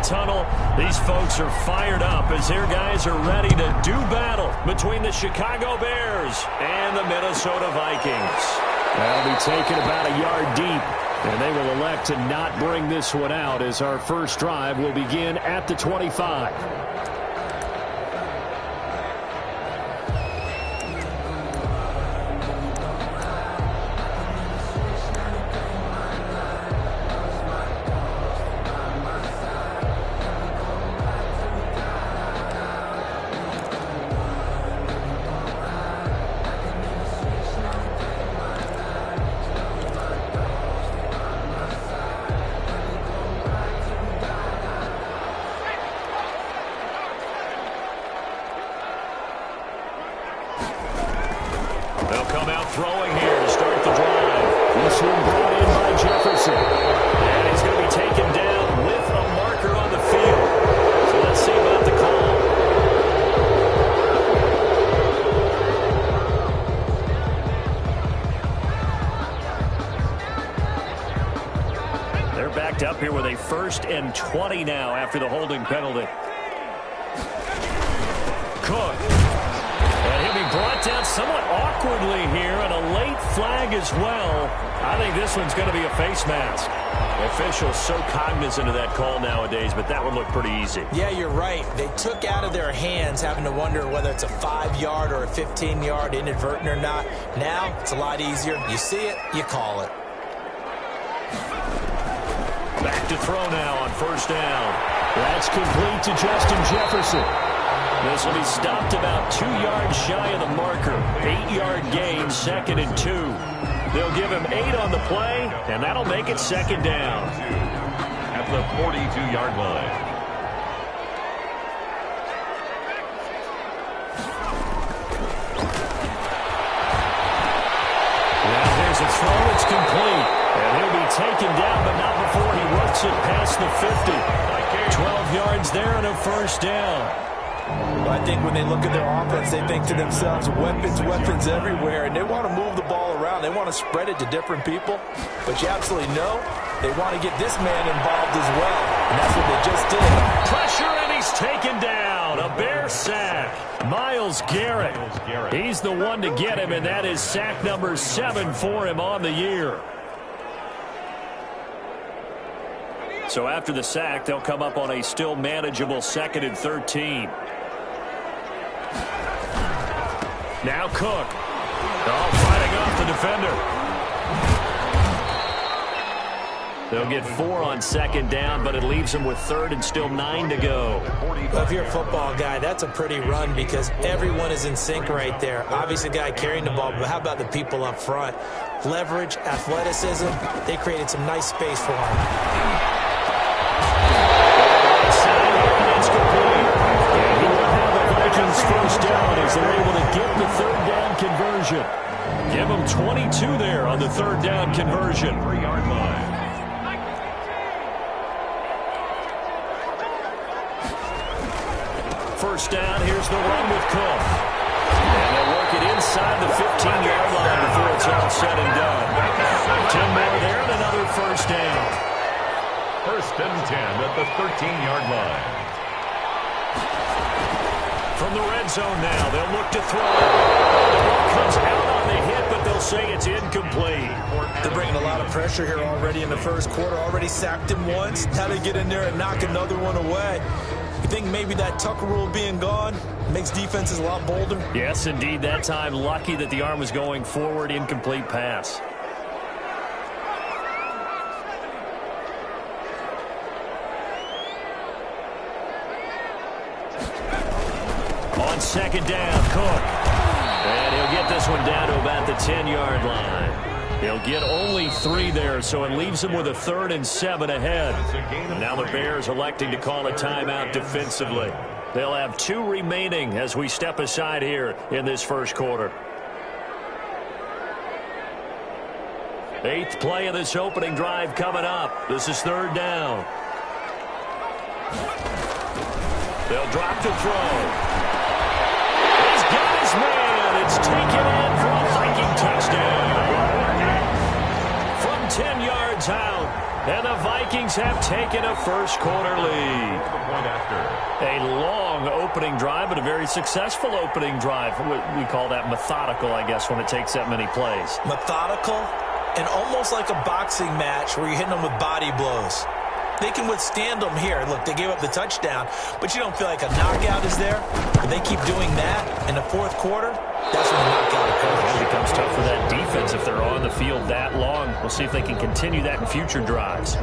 tunnel. These folks are fired up as their guys are ready to do battle between the Chicago Bears and the Minnesota Vikings. That'll be taken about a yard deep, and they will elect to not bring this one out as our first drive will begin at the 25. They'll come out throwing here to start the drive. This one brought in by Jefferson. And he's going to be taken down with a marker on the field. So let's see about the call. They're backed up here with a 1st and 20 now after the holding penalty. Cook. And he'll be brought down somewhat awkwardly here, and a late flag as well. I think this one's going to be a face mask. Officials so cognizant of that call nowadays, but that would look pretty easy. Yeah, you're right. They took out of their hands having to wonder whether it's a 5-yard or a 15-yard inadvertent or not. Now, it's a lot easier. You see it, you call it. Back to throw now on 1st down. That's complete to Justin Jefferson. This will be stopped about 2 yards shy of the marker. 8-yard gain, 2nd and 2. They'll give him 8 on the play, and that'll make it 2nd down. At the 42-yard line. Now there's a throw. It's complete. And he'll be taken down, but not before he works it past the 50. 12 yards there and a 1st down. Well, I think when they look at their offense, they think to themselves, weapons, weapons everywhere, and they want to move the ball around. They want to spread it to different people. But you absolutely know they want to get this man involved as well, and that's what they just did. Pressure, and he's taken down. A Bear sack. Myles Garrett. He's the one to get him, and that is sack number 7 for him on the year. So after the sack, they'll come up on a still manageable 2nd and 13. Now Cook. Oh, fighting off the defender. They'll get 4 on 2nd down, but it leaves them with 3rd and still 9 to go. Well, if you're a football guy, that's a pretty run because everyone is in sync right there. Obviously, the guy carrying the ball, but how about the people up front? Leverage, athleticism, they created some nice space for him. First down as they're able to get the 3rd down conversion. Give them 22 there on the 3rd down conversion. 3-yard line. First down, here's the run with Cook. And they'll work it inside the 15-yard line before it's all said and done. 10 more there and another 1st down. 1st and 10 at the 13-yard line. From the red zone now, they'll look to throw. The ball comes out on the hit, but they'll say it's incomplete. They're bringing a lot of pressure here already in the 1st quarter. Already sacked him once. How to get in there and knock another one away. You think maybe that Tucker rule being gone makes defenses a lot bolder? Yes, indeed. That time, lucky that the arm was going forward. Incomplete pass. On 2nd down, Cook. And he'll get this one down to about the 10-yard line. He'll get only 3 there, so it leaves him with a 3rd and 7 ahead. Now the Bears electing to call a timeout defensively. They'll have 2 remaining as we step aside here in this 1st quarter. 8th play of this opening drive coming up. This is 3rd down. They'll drop to throw. Got his man. It's taken in for a Viking touchdown. From 10 yards out, And the Vikings have taken a first-quarter lead. A long opening drive, but a very successful opening drive. We call that methodical, I guess, when it takes that many plays. Methodical and almost like a boxing match where you're hitting them with body blows. They can withstand them here. Look, they gave up the touchdown, but you don't feel like a knockout is there. But they keep doing that in the fourth quarter, that's when the knockout occurs. It becomes tough for that defense if they're on the field that long. We'll see if they can continue that in future drives.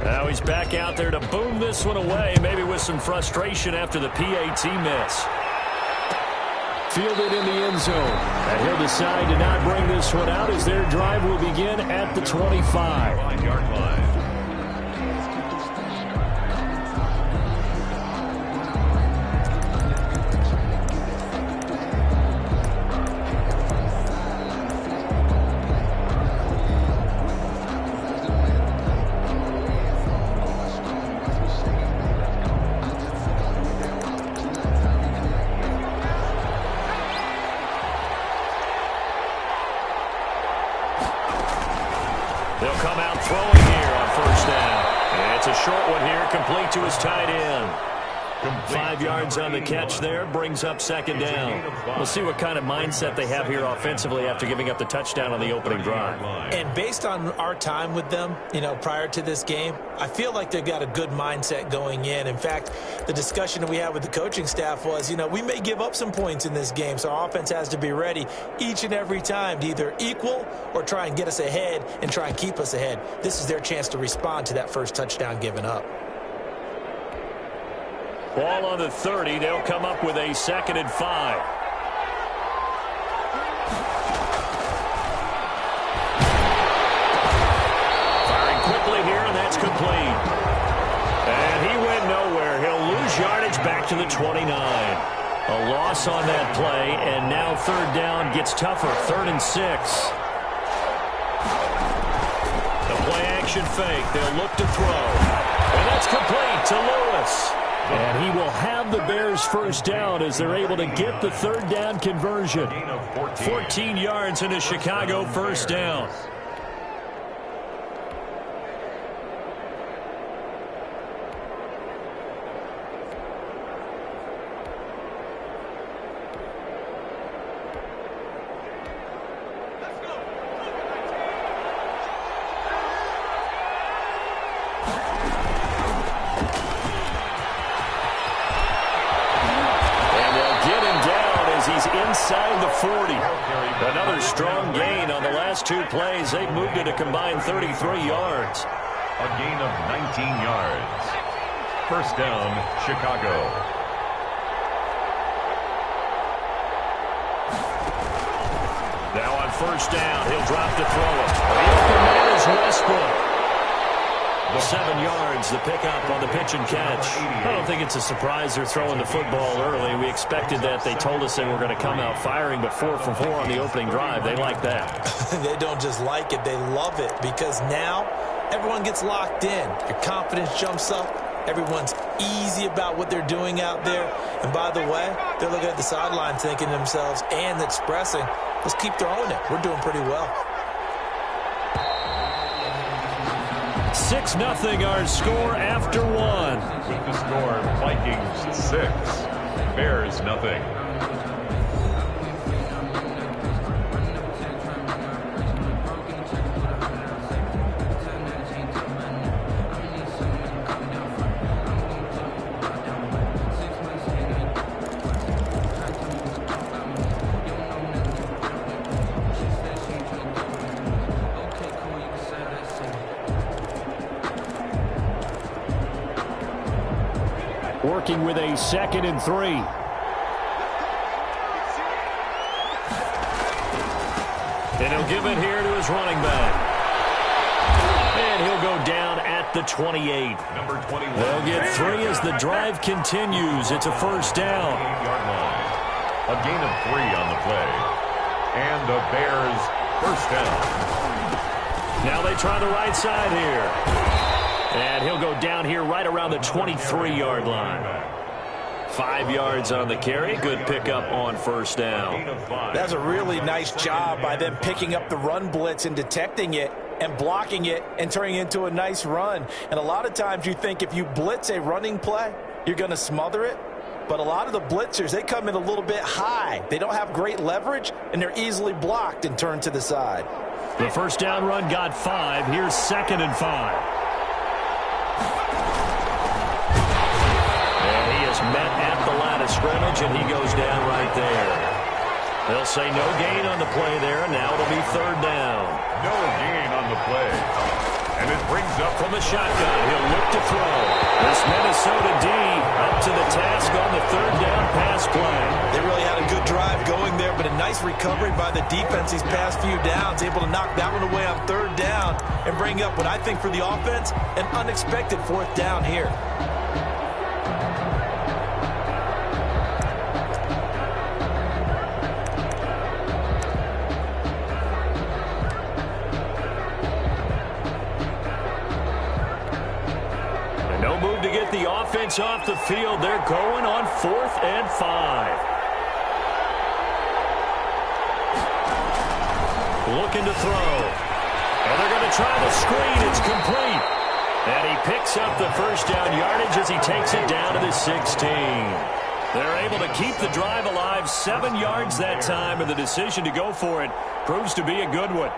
Now he's back out there to boom this one away, maybe with some frustration after the PAT miss. Fielded in the end zone. And he'll decide to not bring this one out as their drive will begin at the 25. 5-yard line. They'll come out throwing here on first down. It's a short one here, complete to his tight end. 5 yards on the catch there, brings up second down. We'll see what kind of mindset they have here offensively after giving up the touchdown on the opening drive. And based on our time with them, prior to this game, I feel like they've got a good mindset going in. In fact, the discussion that we had with the coaching staff was, we may give up some points in this game, so our offense has to be ready each and every time to either equal or try and get us ahead and try and keep us ahead. This is their chance to respond to that first touchdown given up. Ball on the 30. They'll come up with a 2nd and 5. Firing quickly here, and that's complete. And he went nowhere. He'll lose yardage back to the 29. A loss on that play, and now third down gets tougher. 3rd and 6. The play-action fake. They'll look to throw. And that's complete to Lewis. And he will have the Bears first down as they're able to get the third down conversion. 14 yards in a Chicago first down. Inside the 40. Another strong gain on the last 2 plays. They've moved it a combined 33 yards. A gain of 19 yards. First down, Chicago. Now on first down, he'll drop to throw it. The open man is Westbrook. 7 yards, the pickup on the pitch and catch. I don't think it's a surprise they're throwing the football early. We expected that. They told us they were going to come out firing, but 4 for 4 on the opening drive. They like that. They don't just like it, they love it, because now everyone gets locked in. Your confidence jumps up. Everyone's easy about what they're doing out there. And by the way, they're looking at the sideline thinking to themselves and expressing, let's keep throwing it. We're doing pretty well. 6-0 our score after 1. With the score, Vikings 6, Bears nothing. Working with a 2nd and 3. And he'll give it here to his running back. And he'll go down at the 28. Number 21. They'll get 3 as the drive continues. It's a first down. 8-yard line. A gain of 3 on the play. And the Bears first down. Now they try the right side here. And he'll go down here right around the 23-yard line. 5 yards on the carry. Good pickup on first down. That's a really nice job by them picking up the run blitz and detecting it and blocking it and turning it into a nice run. And a lot of times you think if you blitz a running play, you're going to smother it. But a lot of the blitzers, they come in a little bit high. They don't have great leverage, and they're easily blocked and turned to the side. The first down run got 5. Here's 2nd and 5. Met at the line of scrimmage, and he goes down right there. They'll say no gain on the play there, and now it'll be 3rd down. No gain on the play. And it brings up from the shotgun. He'll look to throw. This Minnesota D up to the task on the 3rd down pass play. They really had a good drive going there, but a nice recovery by the defense these past few downs, able to knock that one away on 3rd down and bring up what I think for the offense, an unexpected 4th down here. The offense off the field. They're going on 4th and 5. Looking to throw. And they're going to try the screen. It's complete. And he picks up the first down yardage as he takes it down to the 16. They're able to keep the drive alive. 7 yards that time, and the decision to go for it proves to be a good one.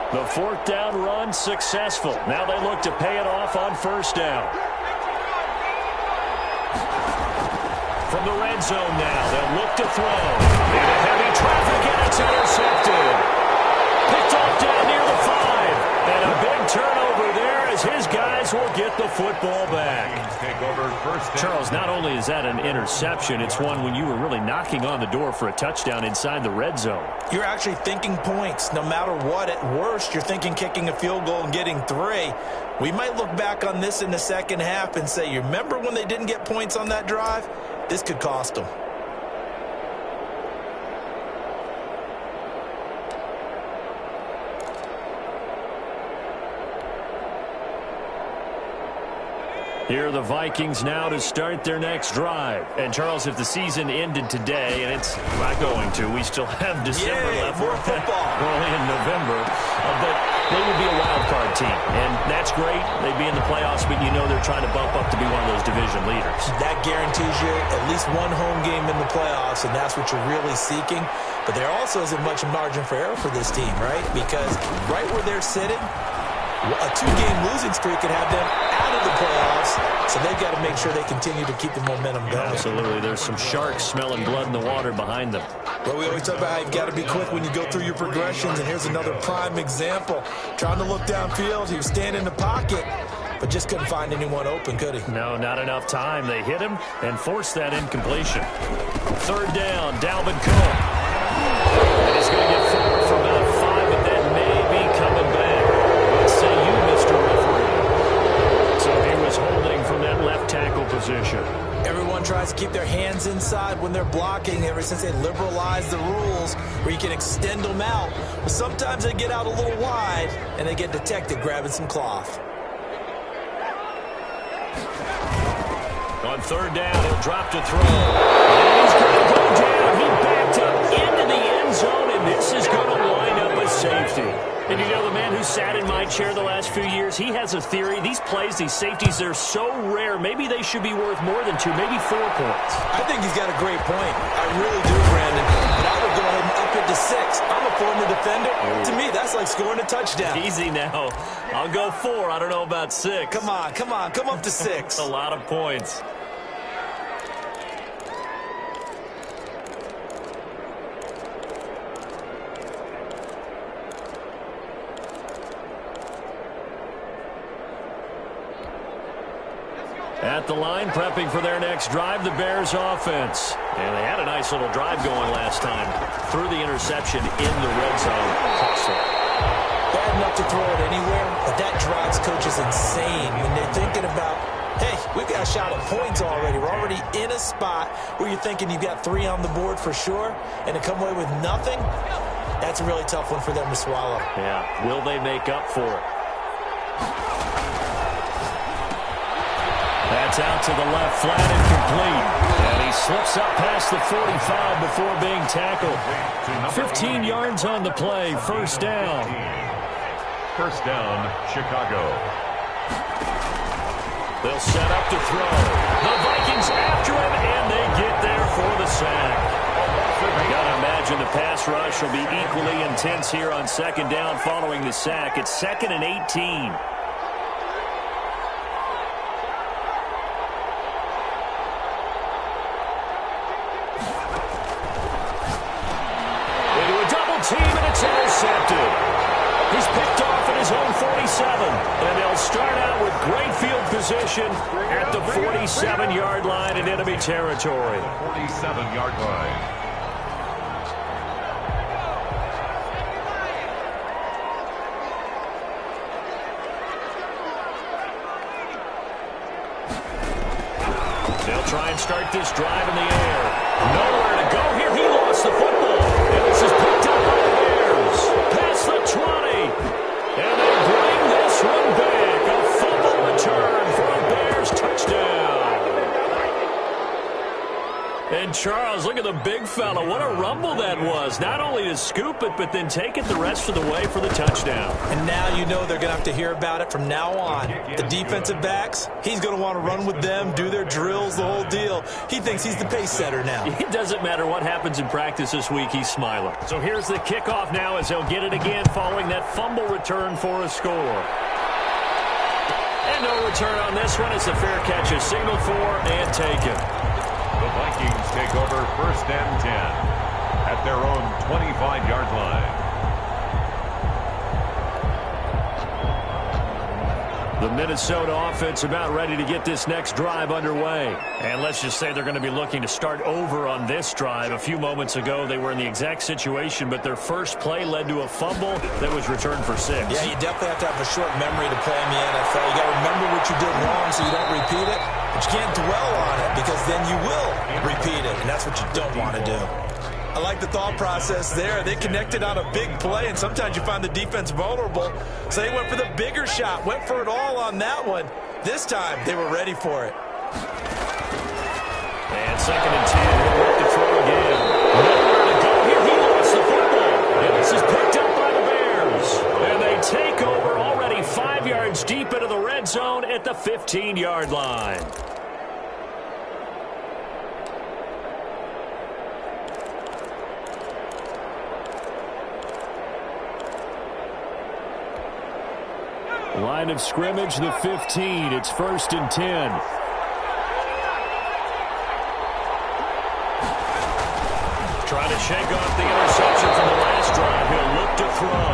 The 4th down run successful. Now they look to pay it off on first down. From the red zone now, they'll look to throw. Into heavy traffic, and it's intercepted. Picked off down near the 5. And a big turnover there as his guys will get the football back. Charles, not only is that an interception, it's one when you were really knocking on the door for a touchdown inside the red zone. You're actually thinking points. No matter what, at worst, you're thinking kicking a field goal and getting 3. We might look back on this in the second half and say, you remember when they didn't get points on that drive? This could cost them. Here are the Vikings now to start their next drive. And, Charles, if the season ended today, and it's not going to, we still have December left. More football. We're only in November. But they would be a wild card team. And that's great. They'd be in the playoffs, but you know they're trying to bump up to be one of those division leaders. That guarantees you at least one home game in the playoffs, and that's what you're really seeking. But there also isn't much margin for error for this team, right? Because right where they're sitting, a 2-game losing streak could have them out of the playoffs, so they've got to make sure they continue to keep the momentum going. Absolutely. There's some sharks smelling blood in the water behind them. Well, we always talk about how you've got to be quick when you go through your progressions, and here's another prime example. Trying to look downfield, he was standing in the pocket, but just couldn't find anyone open, could he? No, not enough time. They hit him and forced that incompletion. 3rd down, Dalvin Cook. And he's going to get forward for about 5, but that may be coming back. Say you, Mr. Referee. So he was holding from that left tackle position. Everyone tries to keep their hands inside when they're blocking ever since they liberalized the rules where you can extend them out. But sometimes they get out a little wide and they get detected grabbing some cloth. On 3rd down, he'll drop to throw. And he's going to go down. He backed up into the end zone, and this is going to wind up a safety. And you know, the man who sat in my chair the last few years, he has a theory. These plays, these safeties, they're so rare. Maybe they should be worth more than 2, maybe 4 points. I think he's got a great point. I really do, Brandon. But I would go ahead and up it to 6. I'm a former defender. To me, that's like scoring a touchdown. Easy now. I'll go 4. I don't know about 6. Come on. Come up to 6. A lot of points. At the line, prepping for their next drive, the Bears offense. And they had a nice little drive going last time. Through the interception in the red zone. Costly. bad enough to throw it anywhere, but that drives coaches insane when they're thinking about, hey, we've got a shot at points already. We're already in a spot where you're thinking you've got 3 on the board for sure, and to come away with nothing, that's a really tough one for them to swallow. Yeah, will they make up for it? That's out to the left, flat and complete. And he slips up past the 45 before being tackled. 15 yards on the play, first down. First down, Chicago. They'll set up to throw. The Vikings after him, and they get there for the sack. I got to imagine the pass rush will be equally intense here on second down following the sack. It's 2nd and 18. Team, and it's intercepted. He's picked off at his own 47, and they'll start out with great field position at the 47-yard line in enemy territory. 47-yard line. They'll try and start this drive in the air. Nowhere to go here. He lost the football, and this is picked up by the Bears. Past the 20, and they bring this one back. A fumble return for a Bears touchdown. And Charles, look at the big fella. What a rumble that was. Not only to scoop it, but then take it the rest of the way for the touchdown. And now you know they're going to have to hear about it from now on. The defensive backs, he's going to want to run with them, do their drills, the whole deal. He thinks he's the pace setter now. It doesn't matter what happens in practice this week, he's smiling. So here's the kickoff now as they'll get it again following that fumble return for a score. And no return on this one. It's a fair catch, a signal for and taken. The Vikings take over 1st and 10 at their own 25-yard line. The Minnesota offense about ready to get this next drive underway. And let's just say they're going to be looking to start over on this drive. A few moments ago, they were in the exact situation, but their first play led to a fumble that was returned for 6. Yeah, you definitely have to have a short memory to play in the NFL. You got to remember what you did wrong so you don't repeat it. But you can't dwell on it because then you will repeat it, and that's what you don't want to do. I like the thought process there. They connected on a big play, and sometimes you find the defense vulnerable. So they went for the bigger shot, went for it all on that one. This time, they were ready for it. And 2nd and 10, he'll look to throw again. Nowhere to go here. He lost the football. And this is picked up by the Bears. And they take over already 5 yards deep into the red zone at the 15-yard line. Line of scrimmage, the 15. It's 1st and 10. Trying to shake off the interception from the last drive. He'll look to throw.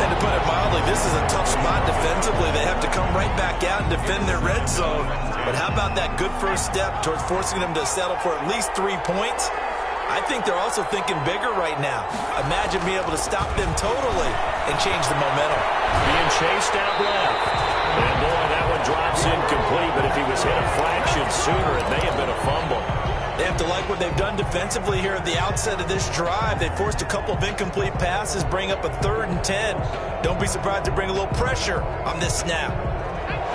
And to put it mildly, this is a tough spot defensively. They have to come right back out and defend their red zone. But how about that good first step towards forcing them to settle for at least 3 points? I think they're also thinking bigger right now. Imagine being able to stop them totally and change the momentum. Being chased out left. And boy, that one drops incomplete, but if he was hit a fraction sooner, it may have been a fumble. They have to like what they've done defensively here at the outset of this drive. They forced a couple of incomplete passes, bring up a 3rd and 10. Don't be surprised to bring a little pressure on this snap.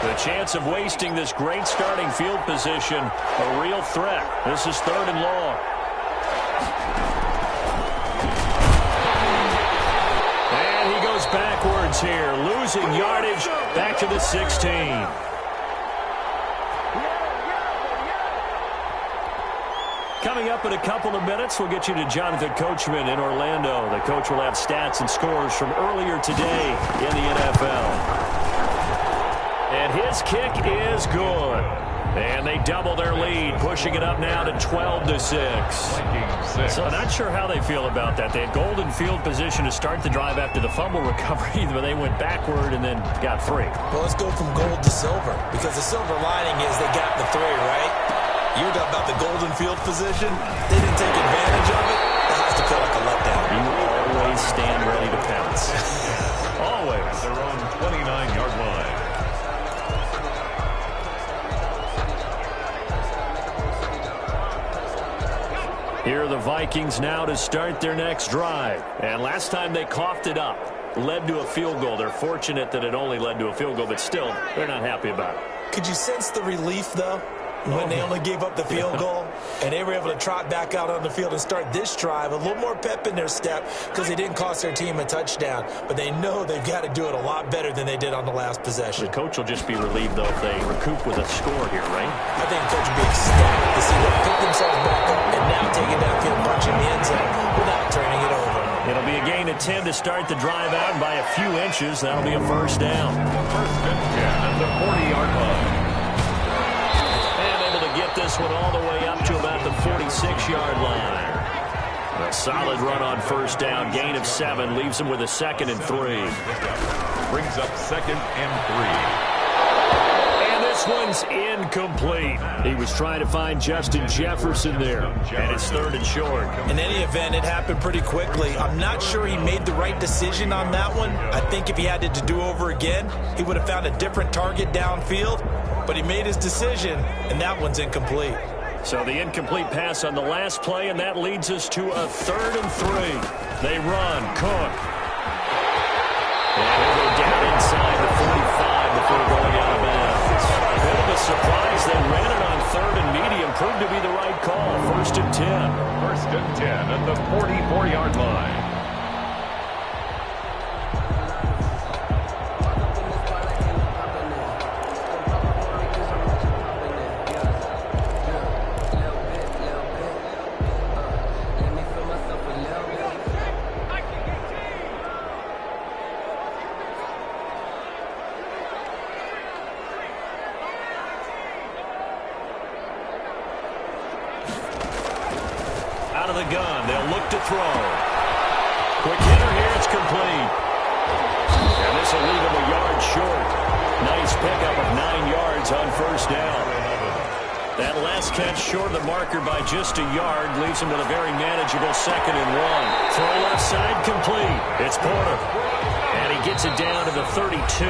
The chance of wasting this great starting field position, a real threat. This is 3rd and long. And he goes backwards here, losing yardage back to the 16. Coming up in a couple of minutes, we'll get you to Jonathan Coachman in Orlando. The coach will have stats and scores from earlier today in the NFL. And his kick is good. And they double their lead, pushing it up now to 12-6. So not sure how they feel about that. They had golden field position to start the drive after the fumble recovery, but they went backward and then got free. Well, let's go from gold to silver, because the silver lining is they got the 3, right? You were talking about the golden field position. They didn't take advantage of it. That has to feel like a letdown. You always stand ready to pounce. Always. At their own 29-yard line. Here are the Vikings now to start their next drive. And last time they coughed it up, led to a field goal. They're fortunate that it only led to a field goal, but still, they're not happy about it. Could you sense the relief, though, when they only gave up the field goal and they were able to trot back out on the field and start this drive? A little more pep in their step because they didn't cost their team a touchdown, but they know they've got to do it a lot better than they did on the last possession. The coach will just be relieved, though, if they recoup with a score here, right? I think the coach will be ecstatic to see them pick themselves back up and now take it downfield, punch in the end zone without turning it over. It'll be a gain of 10 to start the drive out, and by a few inches, that'll be a first down. First and 10 at the 40-yard line. Get this one all the way up to about the 46-yard line. A solid run on first down. Gain of 7 leaves him with a 2nd and 3. Brings up 2nd and 3. And this one's incomplete. He was trying to find Justin Jefferson there. And it's 3rd and short. In any event, it happened pretty quickly. I'm not sure he made the right decision on that one. I think if he had to do over again, he would have found a different target downfield. But he made his decision, and that one's incomplete. So the incomplete pass on the last play, and that leads us to a 3rd and 3. They run. Cook. And he'll go down inside the 45 before going out of bounds. A bit of a surprise. They ran it on 3rd and medium. Proved to be the right call. 1st and 10. 1st and 10 at the 44-yard line. Out of the gun. They'll look to throw. Quick hitter here. It's complete. And this will leave him a yard short. Nice pickup of 9 yards on first down. That last catch short of the marker by just a yard leaves him with a very manageable 2nd and 1. Throw left side complete. It's Porter. And he gets it down to the 32.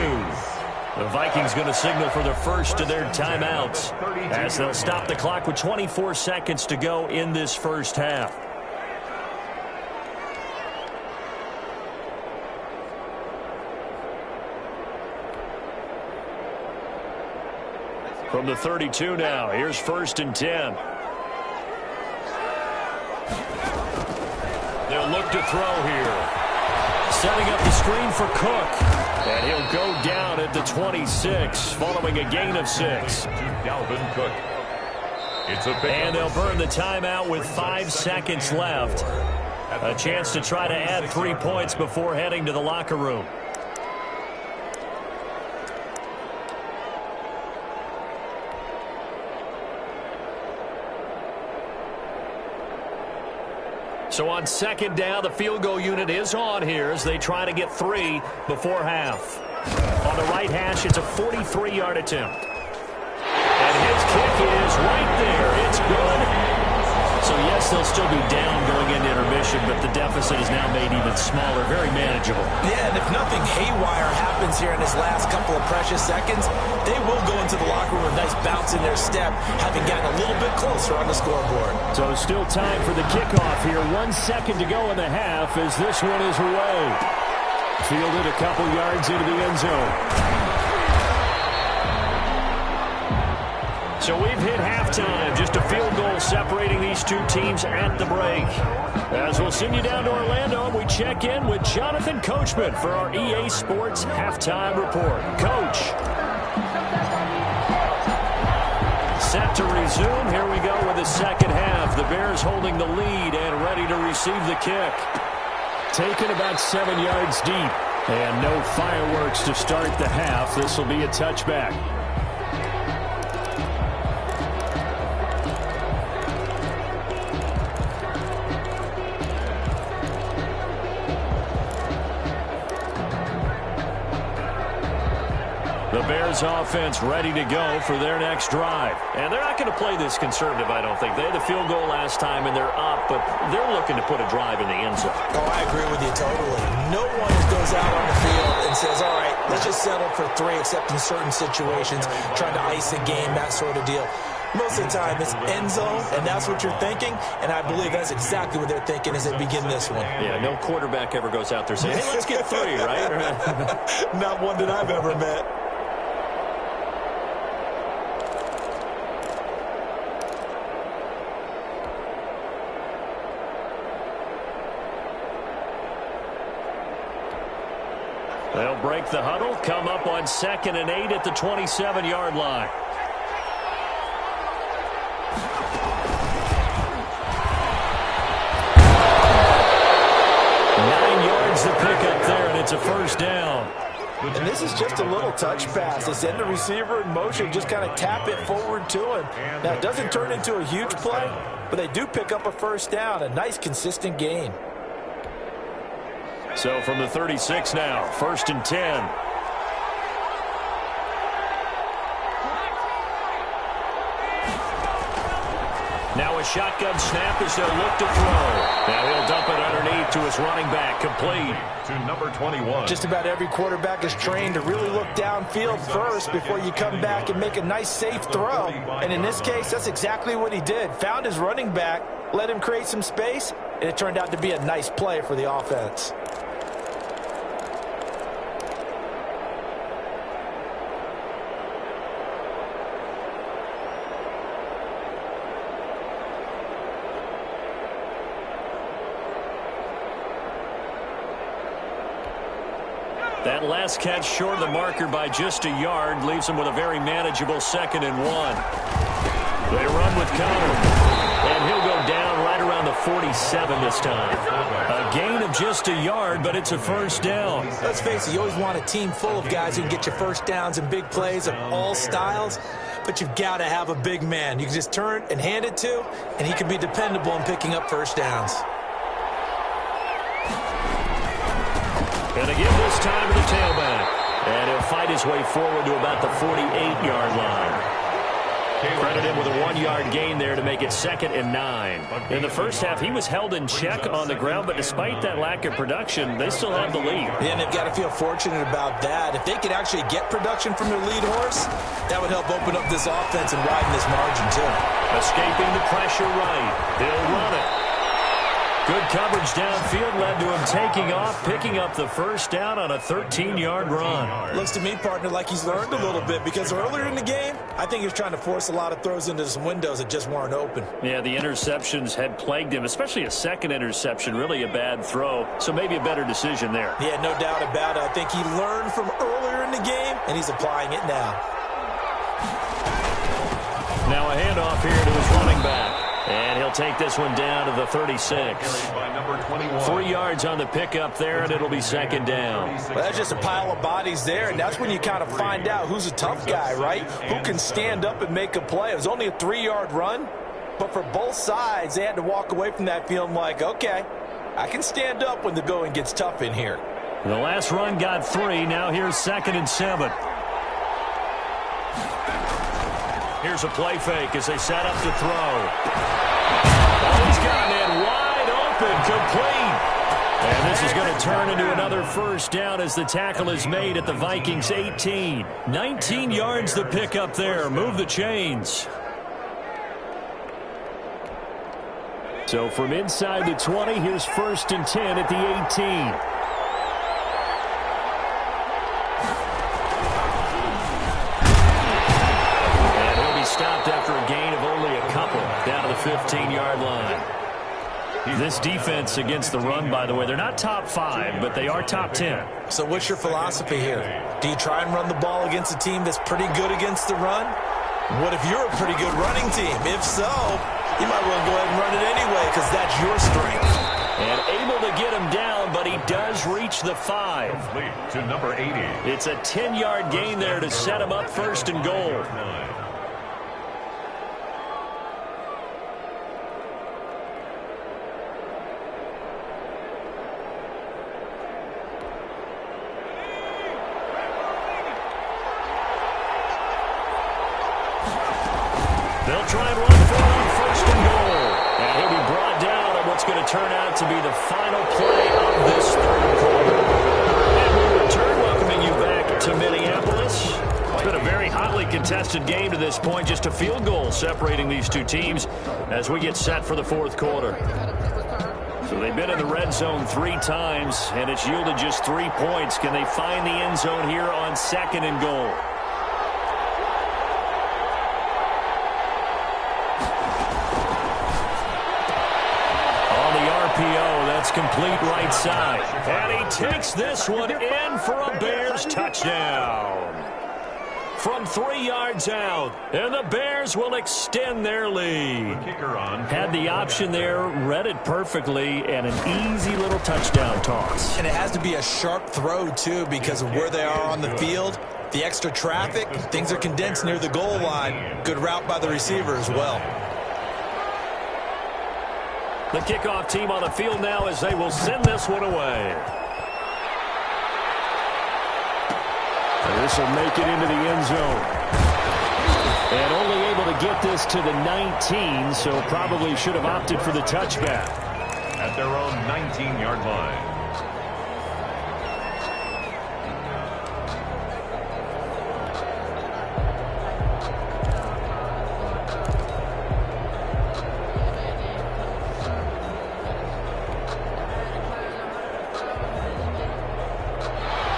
The Vikings going to signal for the first of their timeouts as they'll stop the clock with 24 seconds to go in this first half. From the 32 now, here's 1st and 10. They'll look to throw here. Setting up the screen for Cook. And he'll go down at the 26, following a gain of 6. Dalvin Cook. It's a and they'll burn the timeout with 5 seconds left. A chance to try to add 3 points before heading to the locker room. So on 2nd down, the field goal unit is on here as they try to get 3 before half. On the right hash, it's a 43-yard attempt. And his kick is right there. It's good. So, yes, they'll still be down going into intermission, but the deficit is now made even smaller, very manageable. Yeah, and if nothing haywire happens here in this last couple of precious seconds, they will go into the locker room with a nice bounce in their step, having gotten a little bit closer on the scoreboard. So still time for the kickoff here. 1 second to go in the half as this one is away. Fielded a couple yards into the end zone. So we've hit halftime. Just a field goal separating these two teams at the break. As we'll send you down to Orlando, we check in with Jonathan Coachman for our EA Sports Halftime Report. Coach. Set to resume. Here we go with the second half. The Bears holding the lead and ready to receive the kick. Taken about 7 yards deep. And no fireworks to start the half. This will be a touchback. The Bears offense ready to go for their next drive. And they're not going to play this conservative, I don't think. They had the field goal last time, and they're up, but they're looking to put a drive in the end zone. Oh, I agree with you totally. No one goes out on the field and says, all right, let's just settle for 3, except in certain situations, trying to ice a game, that sort of deal. Most of the time, it's end zone, and that's what you're thinking, and I believe that's exactly what they're thinking as they begin this one. Yeah, no quarterback ever goes out there saying, hey, let's get 3, right? Not one that I've ever met. They'll break the huddle, come up on 2nd and 8 at the 27-yard line. The pickup there, and it's a first down. And this is just a little touch pass. They send the receiver in motion, just kind of tap it forward to him. Now, it doesn't turn into a huge play, but they do pick up a first down, a nice, consistent gain. So from the 36 now, 1st and 10. Now a shotgun snap as they'll look to throw. Now he'll dump it underneath to his running back, complete. To number 21. Just about every quarterback is trained to really look downfield first before you come back and make a nice, safe throw. And in this case, that's exactly what he did. Found his running back, let him create some space, and it turned out to be a nice play for the offense. That last catch short of the marker by just a yard leaves him with a very manageable 2nd and 1. They run with Connor, and he'll go down right around the 47 this time. A gain of just a yard, but it's a first down. Let's face it, you always want a team full of guys who can get you first downs and big plays of all styles, but you've got to have a big man you can just turn and hand it to, and he can be dependable in picking up first downs. And again this time to the tailback. And he'll fight his way forward to about the 48-yard line. Credit him with a 1-yard gain there to make it 2nd and 9. In the first half, he was held in check on the ground, but despite that lack of production, they still have the lead. Yeah, and they've got to feel fortunate about that. If they could actually get production from their lead horse, that would help open up this offense and widen this margin, too. Escaping the pressure right. They'll run it. Good coverage downfield led to him taking off, picking up the first down on a 13-yard run. Looks to me, partner, like he's learned a little bit because earlier in the game, I think he was trying to force a lot of throws into some windows that just weren't open. Yeah, the interceptions had plagued him, especially a second interception, really a bad throw. So maybe a better decision there. Yeah, no doubt about it. I think he learned from earlier in the game, and he's applying it now. Now a handoff here to his running back. And he'll take this one down to the 36. 3 yards on the pickup there, and it'll be 2nd down. Well, that's just a pile of bodies there, and that's when you kind of find out who's a tough guy, right? Who can stand up and make a play. It was only a 3-yard run, but for both sides, they had to walk away from that feeling like, okay, I can stand up when the going gets tough in here. The last run got 3. Now here's 2nd and 7. Here's a play fake as they set up to throw. Oh, he's got it wide open, complete. And this is going to turn into another first down as the tackle is made at the Vikings 18. 19 yards the pick up there. Move the chains. So from inside the 20, here's 1st and 10 at the 18. Stopped after a gain of only a couple down to the 15-yard line. This defense against the run, by the way, they're not top 5, but they are top 10. So what's your philosophy here? Do you try and run the ball against a team that's pretty good against the run? What if you're a pretty good running team? If so, you might well go ahead and run it anyway because that's your strength. And able to get him down, but he does reach the 5. Complete to number 80. It's a 10-yard gain there to set him up 1st and goal. They'll try and run for it on first and goal. And he'll be brought down on what's going to turn out to be the final play of this third quarter. And we'll return, welcoming you back to Minneapolis. It's been a very hotly contested game to this point. Just a field goal separating these two teams as we get set for the fourth quarter. So they've been in the red zone 3 times, and it's yielded just 3 points. Can they find the end zone here on second and goal? On the RPO, that's complete right side. And he takes this one in for a Bears touchdown. From 3 yards out, and the Bears will extend their lead. Had the option there, read it perfectly, and an easy little touchdown toss. And it has to be a sharp throw, too, because of where they are on the field. The extra traffic, things are condensed near the goal line. Good route by the receiver as well. The kickoff team on the field now as they will send this one away. This will make it into the end zone. And only able to get this to the 19, so probably should have opted for the touchback. At their own 19-yard line.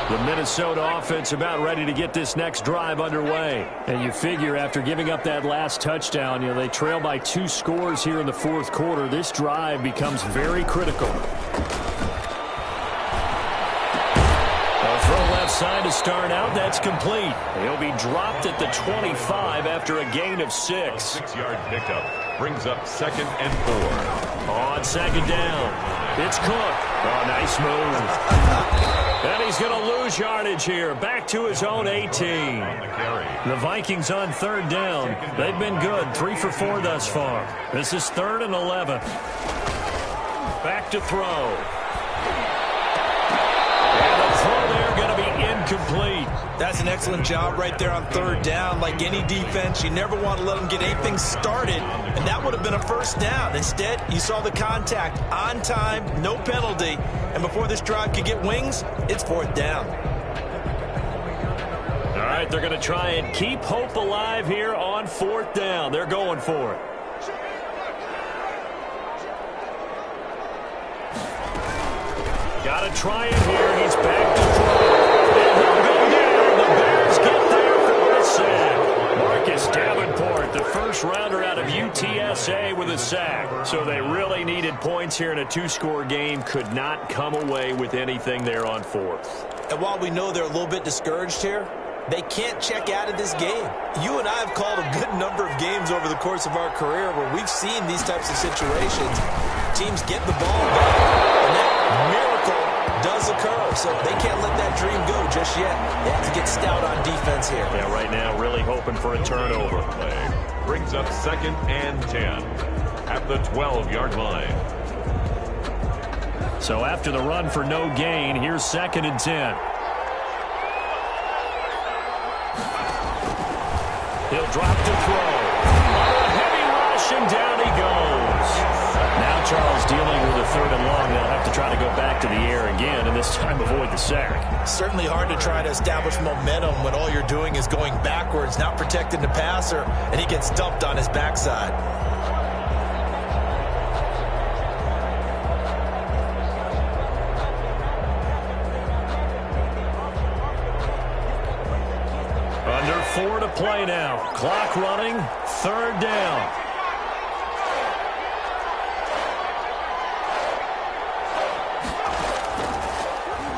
The Minnesota offense about ready to get this next drive underway. And you figure after giving up that last touchdown, they trail by 2 scores here in the fourth quarter. This drive becomes very critical. A throw left side to start out. That's complete. He'll be dropped at the 25 after a gain of 6. 6-yard pickup brings up 2nd and 4. On second down, it's Cook. Oh, nice move. And he's going to lose yardage here. Back to his own 18. The Vikings on third down. They've been good. 3 for 4 thus far. This is 3rd and 11. Back to throw. And the throw there going to be incomplete. That's an excellent job right there on third down. Like any defense, you never want to let them get anything started, and that would have been a first down. Instead, you saw the contact on time, no penalty, and before this drive could get wings, it's 4th down. All right, they're going to try and keep hope alive here on 4th down. They're going for it. Got to try it here. He's back to throw. And he'll go down. The Bears get there for a sack. Marcus Davenport, the first rounder out of UTSA with a sack. So they really needed points here in a 2-score game. Could not come away with anything there on 4th. And while we know they're a little bit discouraged here, they can't check out of this game. You and I have called a good number of games over the course of our career where we've seen these types of situations. Teams get the ball back, and that miracle does occur. So they can't let that dream go just yet. They have to get stout on defense here. Yeah, right now really hoping for a turnover. Brings up 2nd and 10 at the 12-yard line. So after the run for no gain, here's 2nd and 10. He'll drop to throw. On a heavy rush, and down he goes. Now Charles dealing with a 3rd and long. They'll have to try to go back to the air again, and this time avoid the sack. Certainly hard to try to establish momentum when all you're doing is going backwards, not protecting the passer, and he gets dumped on his backside. Under 4 to play now. Clock running. 3rd down.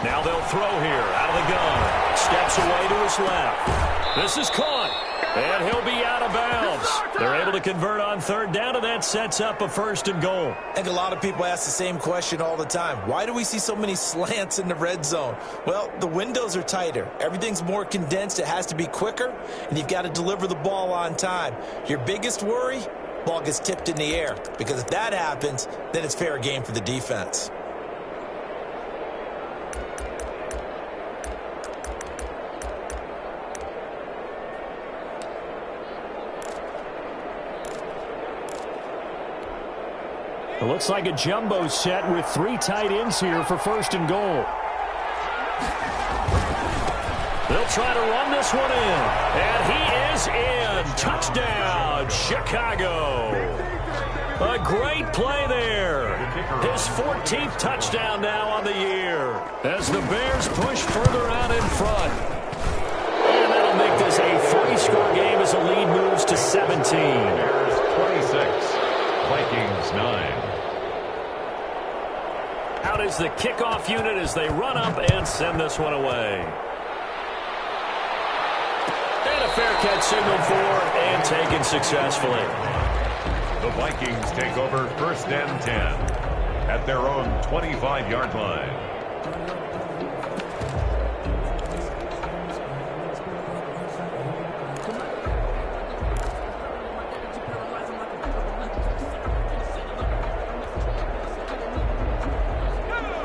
Now they'll throw here out of the gun. Steps away to his left. This is caught. And he'll be out of bounds. They're able to convert on 3rd down, and that sets up a 1st and goal. I think a lot of people ask the same question all the time. Why do we see so many slants in the red zone? Well, the windows are tighter. Everything's more condensed. It has to be quicker, and you've got to deliver the ball on time. Your biggest worry? Ball gets tipped in the air, because if that happens, then it's fair game for the defense. It looks like a jumbo set with 3 tight ends here for 1st and goal. They'll try to run this one in. And he is in. Touchdown, Chicago. A great play there. His 14th touchdown now on the year as the Bears push further out in front. And that'll make this a 3-score game as the lead moves to 17. Bears 26, Vikings 9. Out is the kickoff unit as they run up and send this one away. And a fair catch signaled for and taken successfully. The Vikings take over 1st and 10 at their own 25-yard line.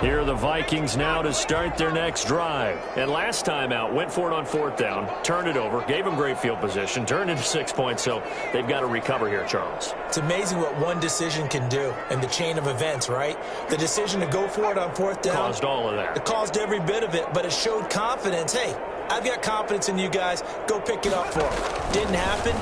Here are the Vikings now to start their next drive. And last time out, went for it on 4th down, turned it over, gave them great field position, turned into 6 points, so they've got to recover here, Charles. It's amazing what one decision can do in the chain of events, right? The decision to go for it on 4th down. Caused all of that. It caused every bit of it, but it showed confidence. Hey, I've got confidence in you guys. Go pick it up for them. Didn't happen.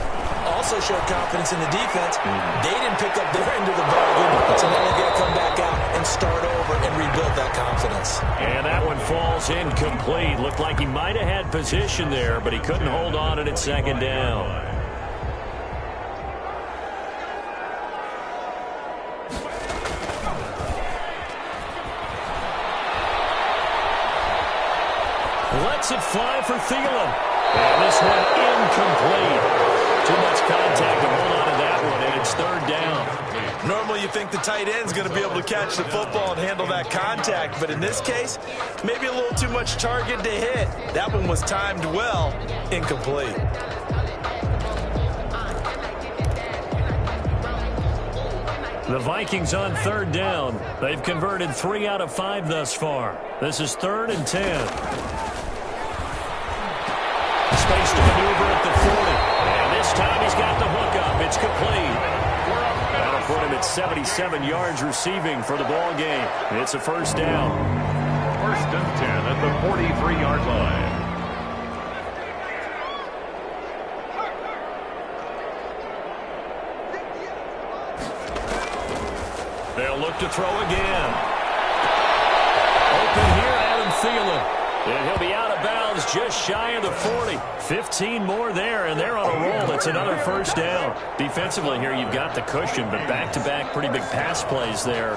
Also showed confidence in the defense. They didn't pick up their end of the bargain, so now they've got to come back out and start over and rebuild that confidence. And that one falls incomplete. Looked like he might have had position there, but he couldn't hold on at 2nd down. Lets it fly for Thielen. And this one incomplete. Too much contact to hold on to that one, and it's 3rd down. Normally you think the tight end's going to be able to catch the football and handle that contact, but in this case, maybe a little too much target to hit. That one was timed well, incomplete. The Vikings on 3rd down. They've converted 3 out of 5 thus far. This is 3rd and 10. Space to maneuver at the 40. And this time he's got the hook up. It's complete. That'll put him at 77 yards receiving for the ball game. It's a 1st down. 1st and 10 at the 43-yard line. They'll look to throw again. Open here, Adam Thielen. And he'll be out of bounds just shy of the 40. 15 more there, and they're on a roll. It's another 1st down. Defensively here, you've got the cushion, but back-to-back pretty big pass plays there.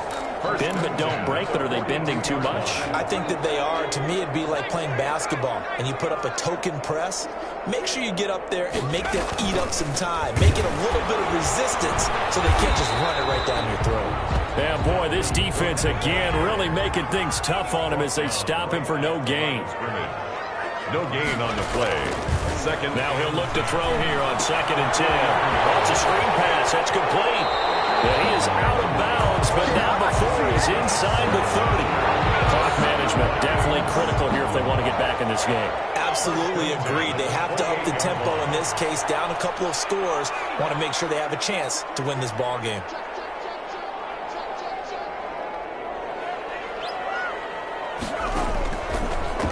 Bend but don't break, but are they bending too much? I think that they are. To me, it'd be like playing basketball, and you put up a token press. Make sure you get up there and make them eat up some time. Make it a little bit of resistance so they can't just run it right down your throat. Yeah, boy, this defense again really making things tough on him as they stop him for no gain. No gain on the play. 2nd. Now he'll look to throw here on 2nd and 10. Oh, it's a screen pass. That's complete. Yeah, he is out of bounds, but now before he's inside the 30. Clock management definitely critical here if they want to get back in this game. Absolutely agreed. They have to up the tempo in this case, down a couple of scores. Want to make sure they have a chance to win this ball game.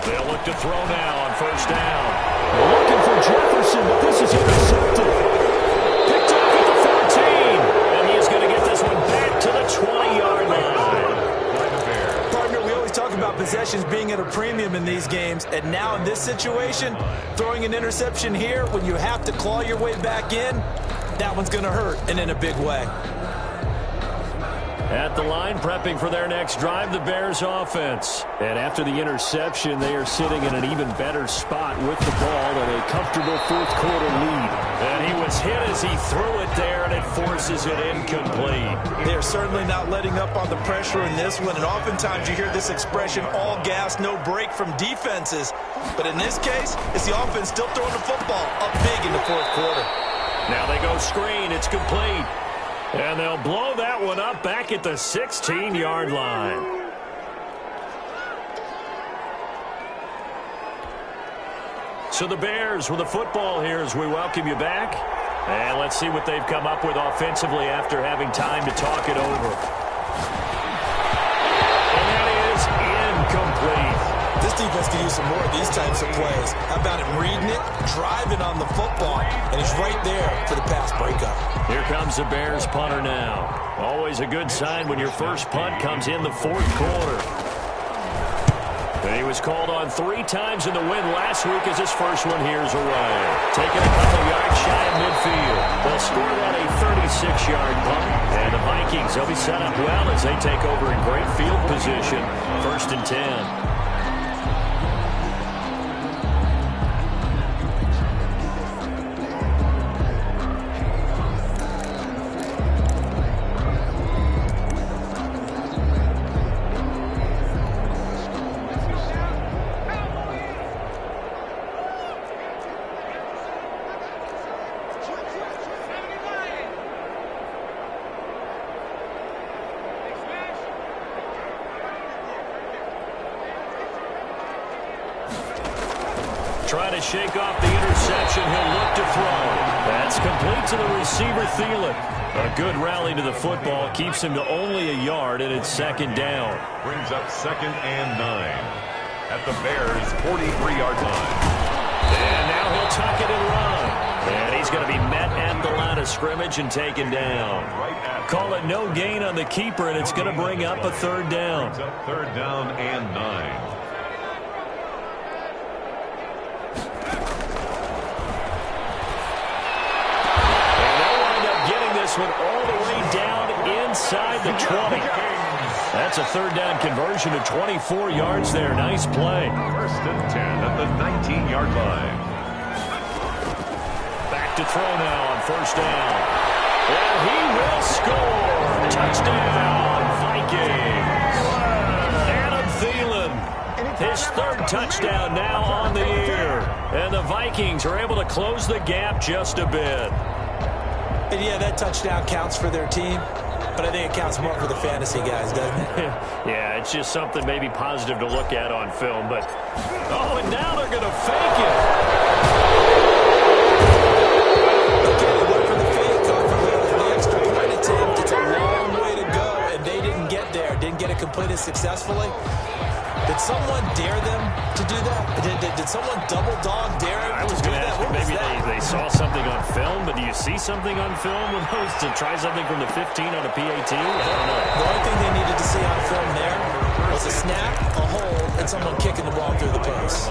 They'll look to throw now on 1st down. Looking for Jefferson, but this is intercepted. Picked off at the 14. And he is going to get this one back to the 20-yard line. Partner, we always talk about possessions being at a premium in these games. And now in this situation, throwing an interception here when you have to claw your way back in, that one's going to hurt, and in a big way. At the line, prepping for their next drive, the Bears offense. And after the interception, they are sitting in an even better spot with the ball and a comfortable 4th quarter lead. And he was hit as he threw it there, and it forces it incomplete. They're certainly not letting up on the pressure in this one, and oftentimes you hear this expression, all gas, no break from defenses. But in this case, it's the offense still throwing the football up big in the 4th quarter. Now they go screen. It's complete. And they'll blow that one up back at the 16-yard line. So the Bears with the football here as we welcome you back. And let's see what they've come up with offensively after having time to talk it over. And that is incomplete. This defense could use some more of these types of plays. How about him reading it, driving on the football, and he's right there for the pass breakup. Here comes the Bears punter now. Always a good sign when your first punt comes in the fourth quarter. And he was called on 3 times in the win last week as his first one here's away. Taking a couple yards shy of midfield. They'll score that a 36-yard punt. And the Vikings, they'll be set up well as they take over in great field position. 1st and 10. Trying to shake off the interception. He'll look to throw. That's complete to the receiver, Thielen. A good rally to the football. Keeps him to only a yard, and it's 2nd down. Brings up 2nd and 9 at the Bears' 43-yard line. And now he'll tuck it and run. And he's going to be met at the line of scrimmage and taken down. Call it no gain on the keeper, and it's going to bring up a 3rd down. Brings up 3rd down and 9. One all the way down inside the 20. That's a 3rd down conversion to 24 yards there. Nice play. 1st and 10 at the 19-yard line. Back to throw now on 1st down. And he will score. Touchdown, Vikings. Adam Thielen, his 3rd touchdown now on the year. And the Vikings are able to close the gap just a bit. And yeah, that touchdown counts for their team, but I think it counts more for the fantasy guys, doesn't it? Yeah, it's just something maybe positive to look at on film. But oh, and now they're going to fake it. Okay, they went for the fake off of the extra point attempt. It's a long way to go, and they didn't get there. Didn't get it completed successfully. Did someone dare them to do that? Did someone double dog dare them I was to do going to that? ask, maybe they saw something on film, but do you see something on film with those to try something from the 15 on a PAT? I don't know. The only thing they needed to see on film there was a snap, a hold, and someone kicking the ball through the post.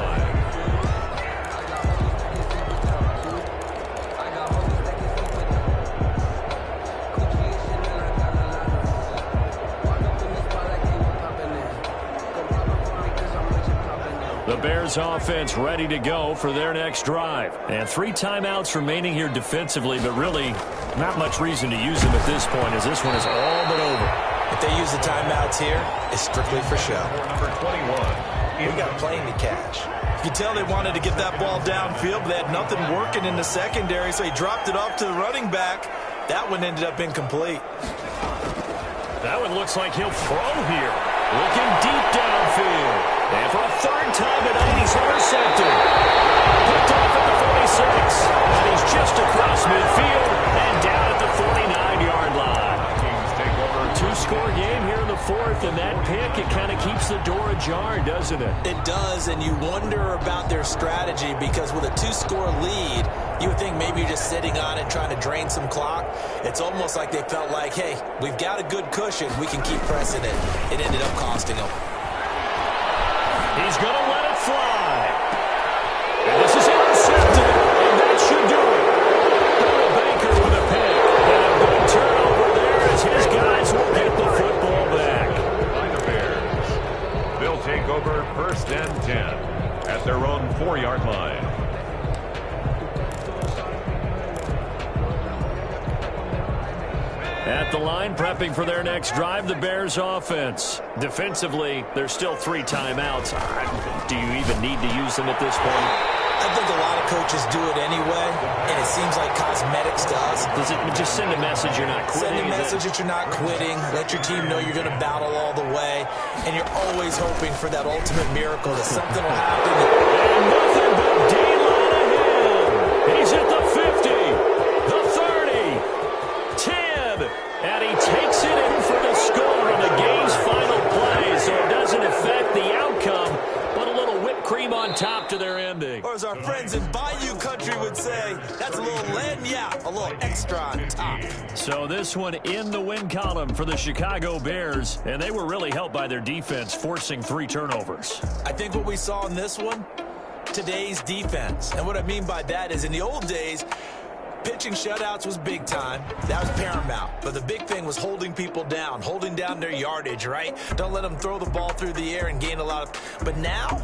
The Bears offense ready to go for their next drive. And 3 timeouts remaining here defensively, but really not much reason to use them at this point as this one is all but over. If they use the timeouts here, it's strictly for show. Number 21. We got a plane to catch. You can tell they wanted to get that ball downfield, but they had nothing working in the secondary, so he dropped it off to the running back. That one ended up incomplete. That one looks like he'll throw here. Looking deep downfield. And for a 3rd time tonight, he's intercepted. Picked off at the 46. And he's just across midfield and down at the 49-yard line. Vikings take over. 2-score game here in the 4th, and that pick, it kind of keeps the door ajar, doesn't it? It does, and you wonder about their strategy because with a 2-score lead, you would think maybe you're just sitting on it trying to drain some clock. It's almost like they felt like, hey, we've got a good cushion. We can keep pressing it. It ended up costing them. He's going to let it fly. And this is intercepted, and that should do it. Buda Baker with a pick. And a good turnover there as his guys will get the football back. By the Bears. They'll take over 1st and 10 at their own 4-yard line. At the line, prepping for their next drive, the Bears offense. Defensively, there's still 3 timeouts. Do you even need to use them at this point? I think a lot of coaches do it anyway, and it seems like cosmetics to us. Does it just send a message you're not quitting? Send a message that you're not quitting. Let your team know you're going to battle all the way, and you're always hoping for that ultimate miracle that something will happen. And nothing but D-line ahead. He's at the 50, the 30, 10, and he takes it in for the score, and to their ending. Or as our friends in Bayou Country would say, that's a little lagniappe, a little extra on top. So this one in the win column for the Chicago Bears, and they were really helped by their defense, forcing 3 turnovers. I think what we saw in this one, today's defense. And what I mean by that is in the old days, pitching shutouts was big time. That was paramount. But the big thing was holding people down, holding down their yardage, right? Don't let them throw the ball through the air and gain a lot of... But now,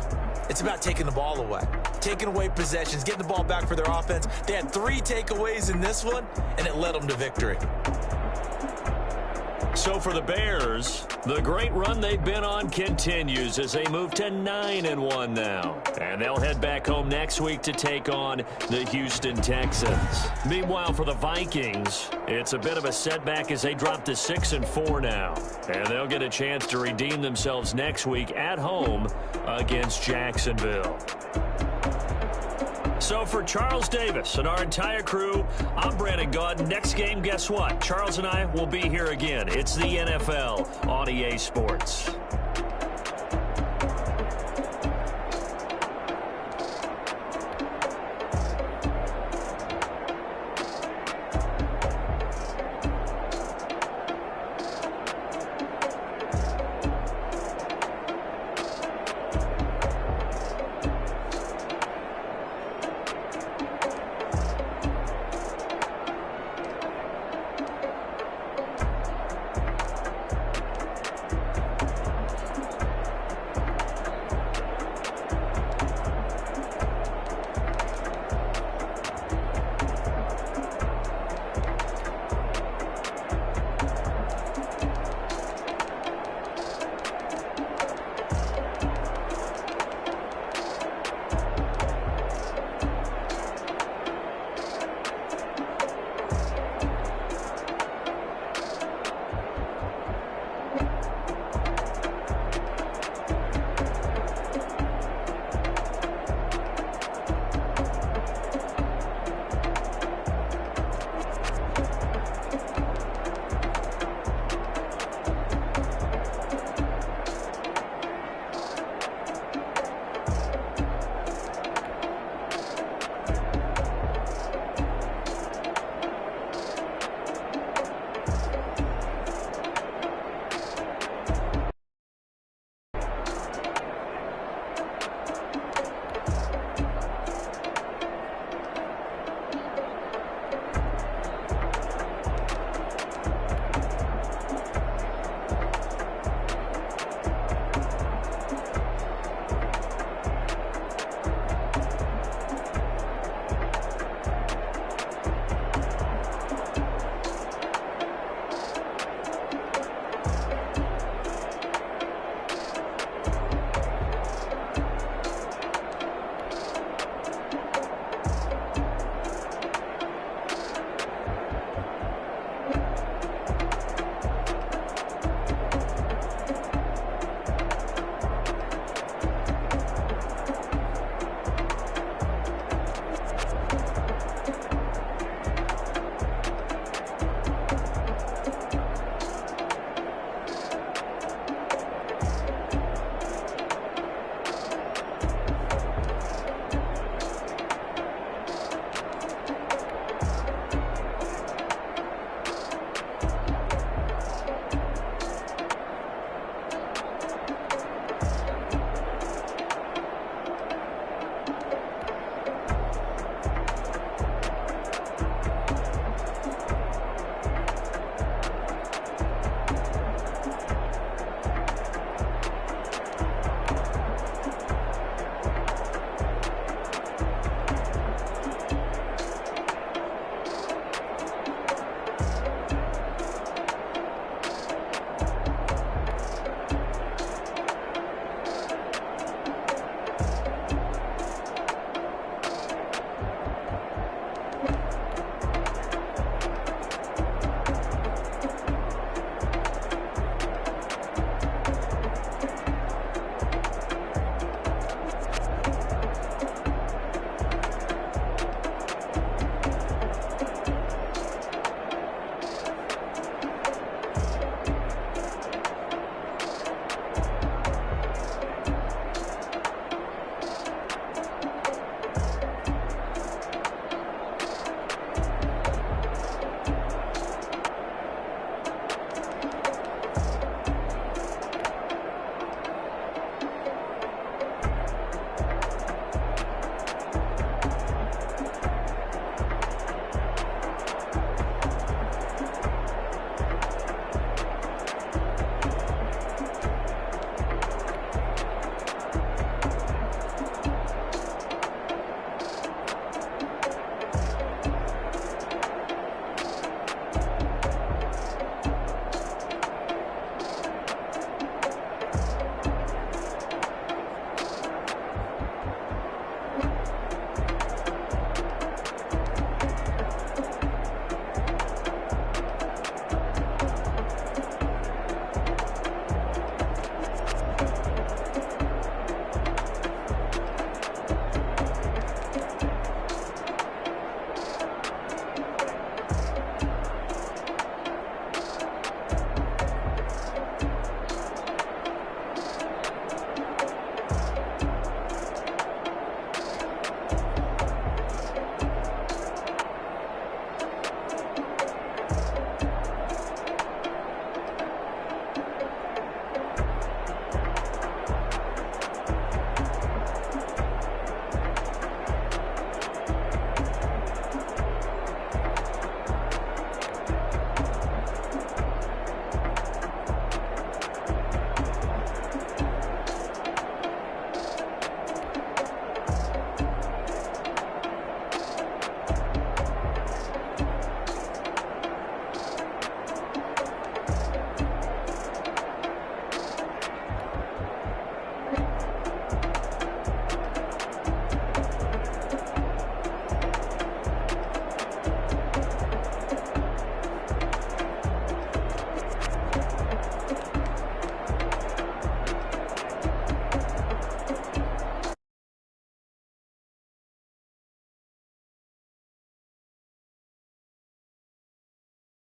it's about taking the ball away. Taking away possessions, getting the ball back for their offense. They had 3 takeaways in this one, and it led them to victory. So for the Bears, the great run they've been on continues as they move to 9-1 now. And they'll head back home next week to take on the Houston Texans. Meanwhile, for the Vikings, it's a bit of a setback as they drop to 6-4 now. And they'll get a chance to redeem themselves next week at home against Jacksonville. So for Charles Davis and our entire crew, I'm Brandon Gaudin. Next game, guess what? Charles and I will be here again. It's the NFL on EA Sports.